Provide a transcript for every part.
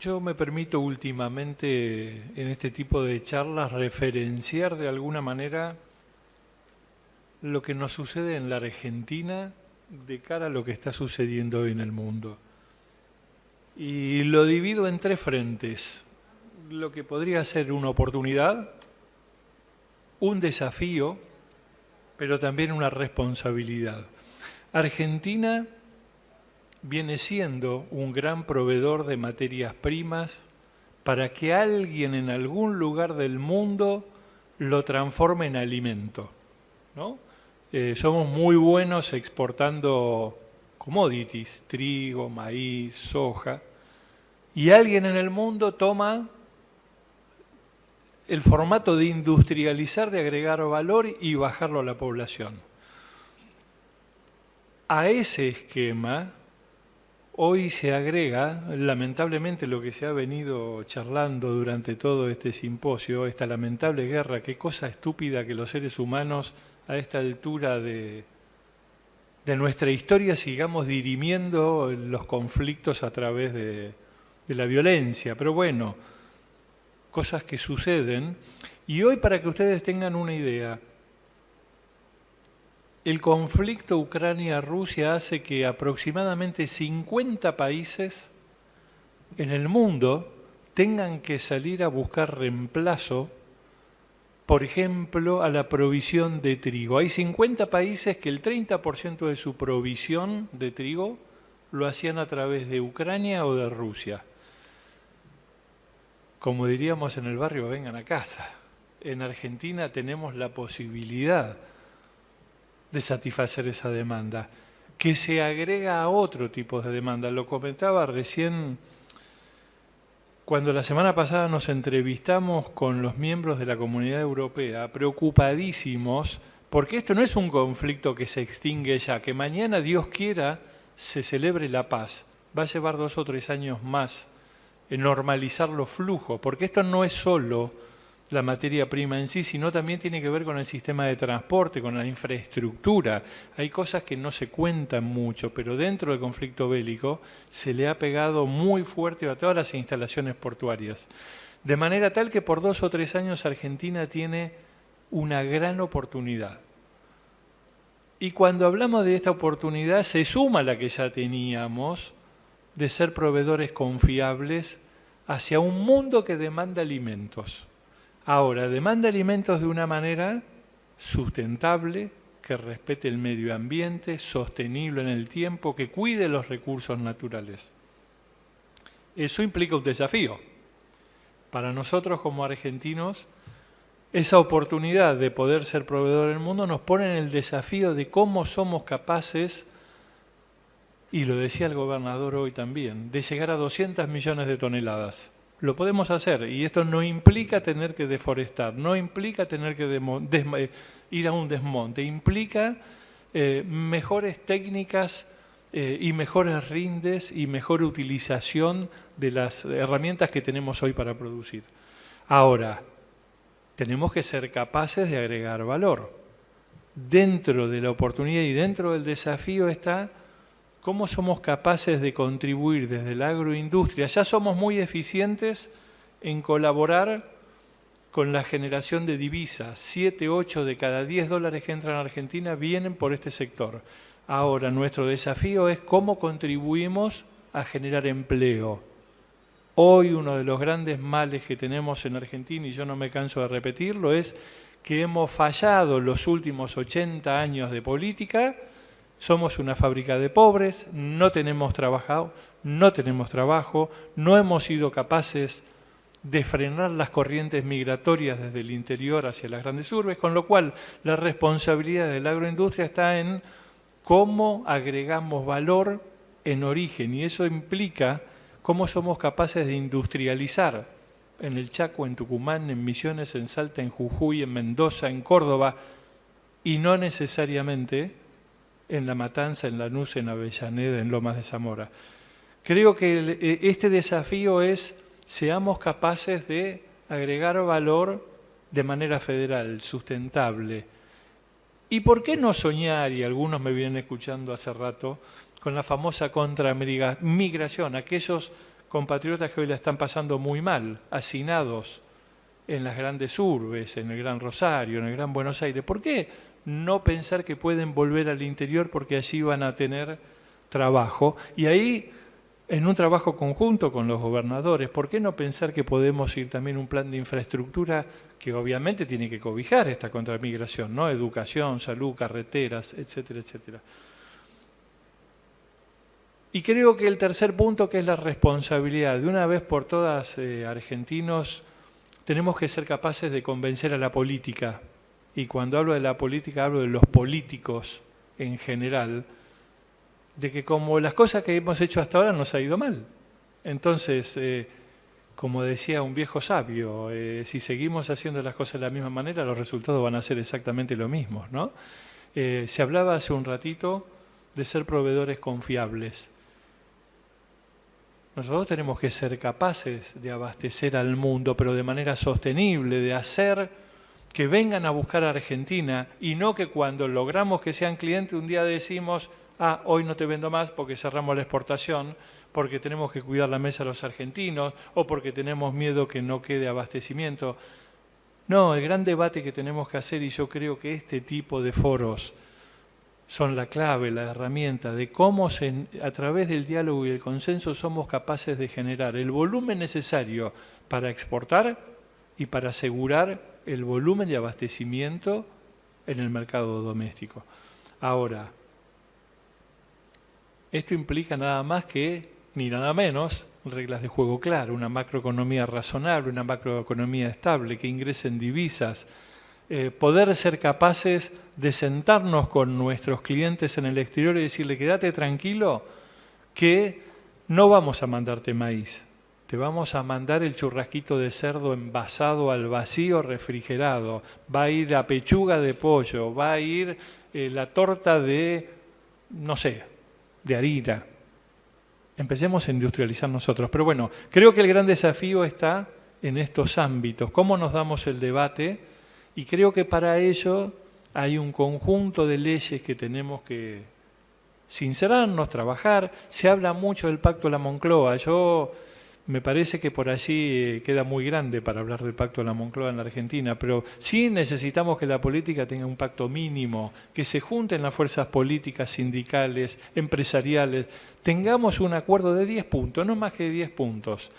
Yo me permito últimamente en este tipo de charlas referenciar de alguna manera lo que nos sucede en la Argentina de cara a lo que está sucediendo hoy en el mundo. Y lo divido en tres frentes. Lo que podría ser una oportunidad, un desafío, pero también una responsabilidad. Argentina viene siendo un gran proveedor de materias primas para que alguien en algún lugar del mundo lo transforme en alimento, ¿no? Somos muy buenos exportando commodities, trigo, maíz, soja, y alguien en el mundo toma el formato de industrializar, de agregar valor y bajarlo a la población. A ese esquema hoy se agrega, lamentablemente, lo que se ha venido charlando durante todo este simposio, esta lamentable guerra. Qué cosa estúpida que los seres humanos a esta altura de nuestra historia sigamos dirimiendo los conflictos a través de la violencia. Pero bueno, cosas que suceden. Y hoy, para que ustedes tengan una idea, el conflicto Ucrania-Rusia hace que aproximadamente 50 países en el mundo tengan que salir a buscar reemplazo, por ejemplo, a la provisión de trigo. Hay 50 países que el 30% de su provisión de trigo lo hacían a través de Ucrania o de Rusia. Como diríamos en el barrio, vengan a casa. En Argentina tenemos la posibilidad de satisfacer esa demanda, que se agrega a otro tipo de demanda. Lo comentaba recién cuando la semana pasada nos entrevistamos con los miembros de la Comunidad Europea, preocupadísimos, porque esto no es un conflicto que se extingue ya, que mañana, Dios quiera, se celebre la paz. Va a llevar 2 o 3 años más en normalizar los flujos, porque esto no es solo la materia prima en sí, sino también tiene que ver con el sistema de transporte, con la infraestructura. Hay cosas que no se cuentan mucho, pero dentro del conflicto bélico se le ha pegado muy fuerte a todas las instalaciones portuarias. De manera tal que por 2 o 3 años Argentina tiene una gran oportunidad. Y cuando hablamos de esta oportunidad se suma la que ya teníamos de ser proveedores confiables hacia un mundo que demanda alimentos. Ahora, demanda alimentos de una manera sustentable, que respete el medio ambiente, sostenible en el tiempo, que cuide los recursos naturales. Eso implica un desafío. Para nosotros como argentinos, esa oportunidad de poder ser proveedor del mundo nos pone en el desafío de cómo somos capaces, y lo decía el gobernador hoy también, de llegar a 200 millones de toneladas. Lo podemos hacer y esto no implica tener que deforestar, no implica tener que ir a un desmonte, implica mejores técnicas y mejores rindes y mejor utilización de las herramientas que tenemos hoy para producir. Ahora, tenemos que ser capaces de agregar valor. Dentro de la oportunidad y dentro del desafío está cómo somos capaces de contribuir desde la agroindustria. Ya somos muy eficientes en colaborar con la generación de divisas. 7, 8 de cada 10 dólares que entran a Argentina vienen por este sector. Ahora, nuestro desafío es cómo contribuimos a generar empleo. Hoy uno de los grandes males que tenemos en Argentina, y yo no me canso de repetirlo, es que hemos fallado los últimos 80 años de política. Somos una fábrica de pobres, no tenemos trabajado, no tenemos trabajo, no hemos sido capaces de frenar las corrientes migratorias desde el interior hacia las grandes urbes, con lo cual la responsabilidad de la agroindustria está en cómo agregamos valor en origen, y eso implica cómo somos capaces de industrializar en el Chaco, en Tucumán, en Misiones, en Salta, en Jujuy, en Mendoza, en Córdoba, y no necesariamente en La Matanza, en Lanús, en Avellaneda, en Lomas de Zamora. Creo que este desafío es, seamos capaces de agregar valor de manera federal, sustentable. ¿Y por qué no soñar, y algunos me vienen escuchando hace rato, con la famosa contramigración, aquellos compatriotas que hoy la están pasando muy mal, hacinados en las grandes urbes, en el Gran Rosario, en el Gran Buenos Aires. ¿Por qué no pensar que pueden volver al interior porque allí van a tener trabajo? Y ahí, en un trabajo conjunto con los gobernadores, ¿por qué no pensar que podemos ir también a un plan de infraestructura que obviamente tiene que cobijar esta contramigración, ¿no? Educación, salud, carreteras, etcétera, etcétera. Y creo que el tercer punto, que es la responsabilidad, de una vez por todas, argentinos, tenemos que ser capaces de convencer a la política. Y cuando hablo de la política, hablo de los políticos en general, de que como las cosas que hemos hecho hasta ahora nos ha ido mal. Entonces, como decía un viejo sabio, si seguimos haciendo las cosas de la misma manera, los resultados van a ser exactamente lo mismo, ¿no? Se hablaba hace un ratito de ser proveedores confiables. Nosotros tenemos que ser capaces de abastecer al mundo, pero de manera sostenible, de hacer que vengan a buscar a Argentina y no que cuando logramos que sean clientes un día decimos, hoy no te vendo más porque cerramos la exportación, porque tenemos que cuidar la mesa a los argentinos o porque tenemos miedo que no quede abastecimiento. No, el gran debate que tenemos que hacer, y yo creo que este tipo de foros son la clave, la herramienta de cómo a través del diálogo y el consenso somos capaces de generar el volumen necesario para exportar y para asegurar el volumen de abastecimiento en el mercado doméstico. Ahora, esto implica nada más que, ni nada menos, reglas de juego claras, una macroeconomía razonable, una macroeconomía estable, que ingresen divisas, poder ser capaces de sentarnos con nuestros clientes en el exterior y decirle, quédate tranquilo que no vamos a mandarte maíz, te vamos a mandar el churrasquito de cerdo envasado al vacío refrigerado, va a ir la pechuga de pollo, va a ir la torta de, no sé, de harina. Empecemos a industrializar nosotros. Pero bueno, creo que el gran desafío está en estos ámbitos, cómo nos damos el debate. Y creo que para ello hay un conjunto de leyes que tenemos que sincerarnos, trabajar. Se habla mucho del Pacto de la Moncloa. Me parece que por allí queda muy grande para hablar del Pacto de la Moncloa en la Argentina, pero sí necesitamos que la política tenga un pacto mínimo, que se junten las fuerzas políticas, sindicales, empresariales, tengamos un acuerdo de 10 puntos, no más que 10 puntos,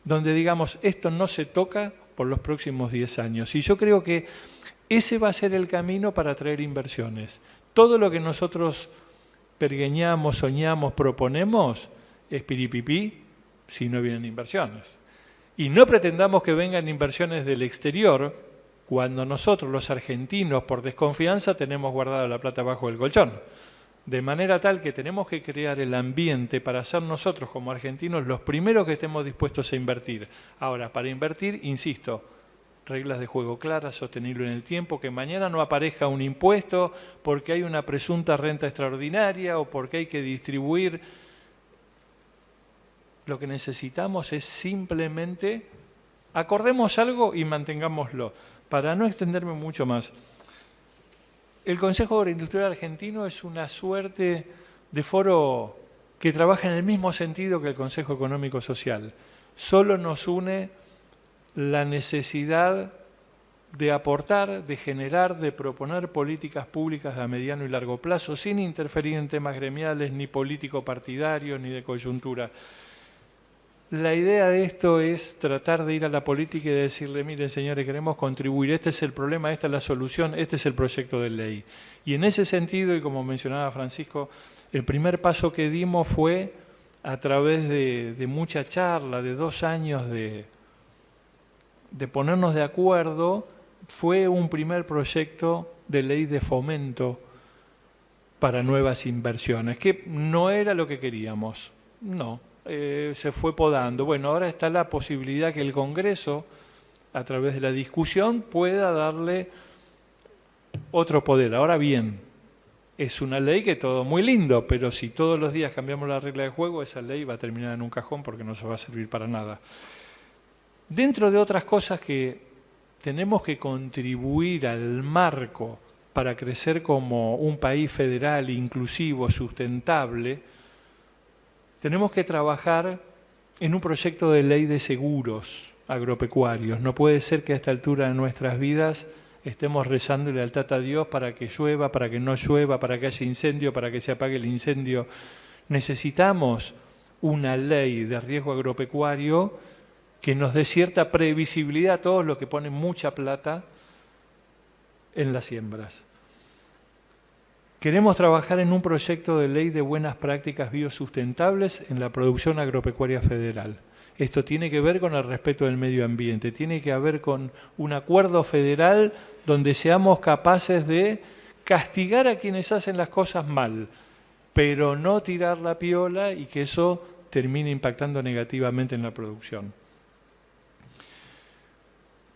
donde digamos, esto no se toca por los próximos 10 años. Y yo creo que ese va a ser el camino para atraer inversiones. Todo lo que nosotros pergeñamos, soñamos, proponemos, es piripipí si no vienen inversiones. Y no pretendamos que vengan inversiones del exterior cuando nosotros, los argentinos, por desconfianza, tenemos guardada la plata bajo el colchón. De manera tal que tenemos que crear el ambiente para ser nosotros como argentinos los primeros que estemos dispuestos a invertir. Ahora, para invertir, insisto, reglas de juego claras, sostenible en el tiempo, que mañana no aparezca un impuesto porque hay una presunta renta extraordinaria o porque hay que distribuir. Lo que necesitamos es simplemente acordemos algo y mantengámoslo. Para no extenderme mucho más, el Consejo Agroindustrial Argentino es una suerte de foro que trabaja en el mismo sentido que el Consejo Económico Social. Solo nos une la necesidad de aportar, de generar, de proponer políticas públicas a mediano y largo plazo, sin interferir en temas gremiales, ni político-partidarios, ni de coyuntura. La idea de esto es tratar de ir a la política y decirle, miren señores, queremos contribuir, este es el problema, esta es la solución, este es el proyecto de ley. Y en ese sentido, y como mencionaba Francisco, el primer paso que dimos fue a través de mucha charla, de 2 años de ponernos de acuerdo, fue un primer proyecto de ley de fomento para nuevas inversiones, que no era lo que queríamos, no. Se fue podando. Bueno, ahora está la posibilidad que el Congreso, a través de la discusión, pueda darle otro poder. Ahora bien, es una ley que todo muy lindo, pero si todos los días cambiamos la regla de juego, esa ley va a terminar en un cajón porque no se va a servir para nada. Dentro de otras cosas que tenemos que contribuir al marco para crecer como un país federal, inclusivo, sustentable, tenemos que trabajar en un proyecto de ley de seguros agropecuarios. No puede ser que a esta altura de nuestras vidas estemos rezándole al Tata Dios para que llueva, para que no llueva, para que haya incendio, para que se apague el incendio. Necesitamos una ley de riesgo agropecuario que nos dé cierta previsibilidad a todos los que ponen mucha plata en las siembras. Queremos trabajar en un proyecto de ley de buenas prácticas biosustentables en la producción agropecuaria federal. Esto tiene que ver con el respeto del medio ambiente, tiene que ver con un acuerdo federal donde seamos capaces de castigar a quienes hacen las cosas mal, pero no tirar la piola y que eso termine impactando negativamente en la producción.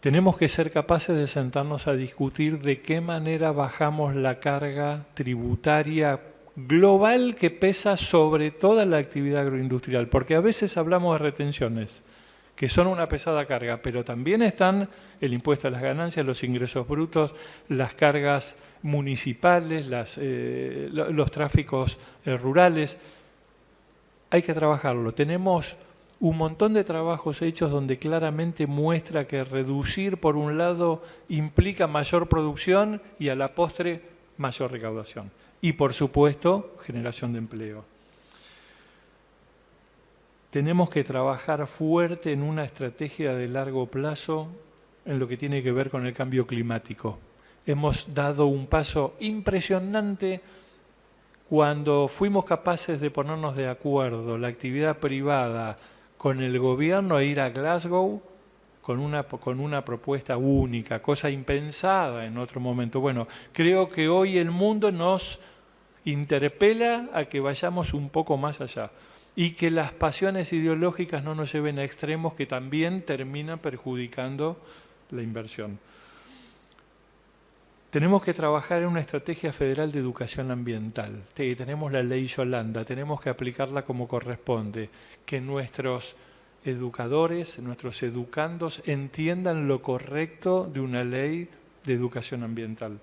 Tenemos que ser capaces de sentarnos a discutir de qué manera bajamos la carga tributaria global que pesa sobre toda la actividad agroindustrial, porque a veces hablamos de retenciones, que son una pesada carga, pero también están el impuesto a las ganancias, los ingresos brutos, las cargas municipales, los tráficos rurales. Hay que trabajarlo. Tenemos un montón de trabajos hechos donde claramente muestra que reducir, por un lado, implica mayor producción y a la postre mayor recaudación. Y, por supuesto, generación de empleo. Tenemos que trabajar fuerte en una estrategia de largo plazo en lo que tiene que ver con el cambio climático. Hemos dado un paso impresionante cuando fuimos capaces de ponernos de acuerdo, la actividad privada, con el gobierno, a ir a Glasgow con una propuesta única, cosa impensada en otro momento. Bueno, creo que hoy el mundo nos interpela a que vayamos un poco más allá y que las pasiones ideológicas no nos lleven a extremos que también terminan perjudicando la inversión. Tenemos que trabajar en una estrategia federal de educación ambiental. Tenemos la ley Yolanda, tenemos que aplicarla como corresponde, que nuestros educadores, nuestros educandos entiendan lo correcto de una ley de educación ambiental.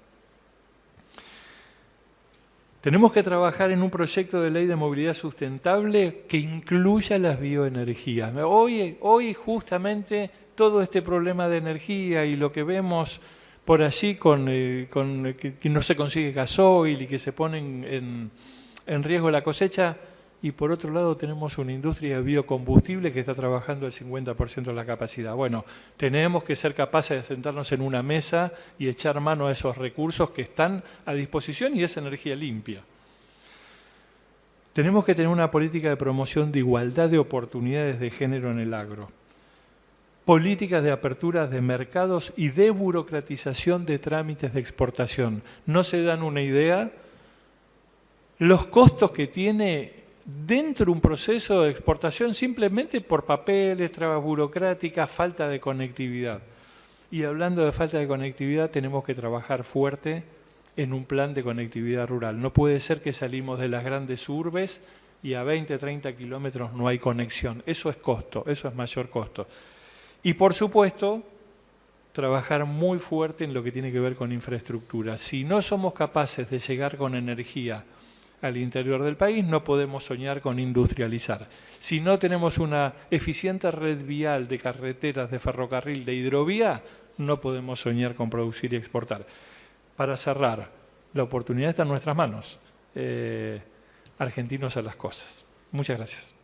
Tenemos que trabajar en un proyecto de ley de movilidad sustentable que incluya las bioenergías. Hoy justamente todo este problema de energía y lo que vemos por allí que no se consigue gasoil y que se pone en riesgo la cosecha, y por otro lado tenemos una industria de biocombustible que está trabajando al 50% de la capacidad. Bueno, tenemos que ser capaces de sentarnos en una mesa y echar mano a esos recursos que están a disposición y es energía limpia. Tenemos que tener una política de promoción de igualdad de oportunidades de género en el agro. Políticas de apertura de mercados y de burocratización de trámites de exportación. No se dan una idea los costos que tiene dentro de un proceso de exportación simplemente por papeles, trabas burocráticas, falta de conectividad. Y hablando de falta de conectividad, tenemos que trabajar fuerte en un plan de conectividad rural. No puede ser que salimos de las grandes urbes y a 20, 30 kilómetros no hay conexión. Eso es costo, eso es mayor costo. Y por supuesto, trabajar muy fuerte en lo que tiene que ver con infraestructura. Si no somos capaces de llegar con energía al interior del país, no podemos soñar con industrializar. Si no tenemos una eficiente red vial de carreteras, de ferrocarril, de hidrovía, no podemos soñar con producir y exportar. Para cerrar, la oportunidad está en nuestras manos. Argentinos a las cosas. Muchas gracias.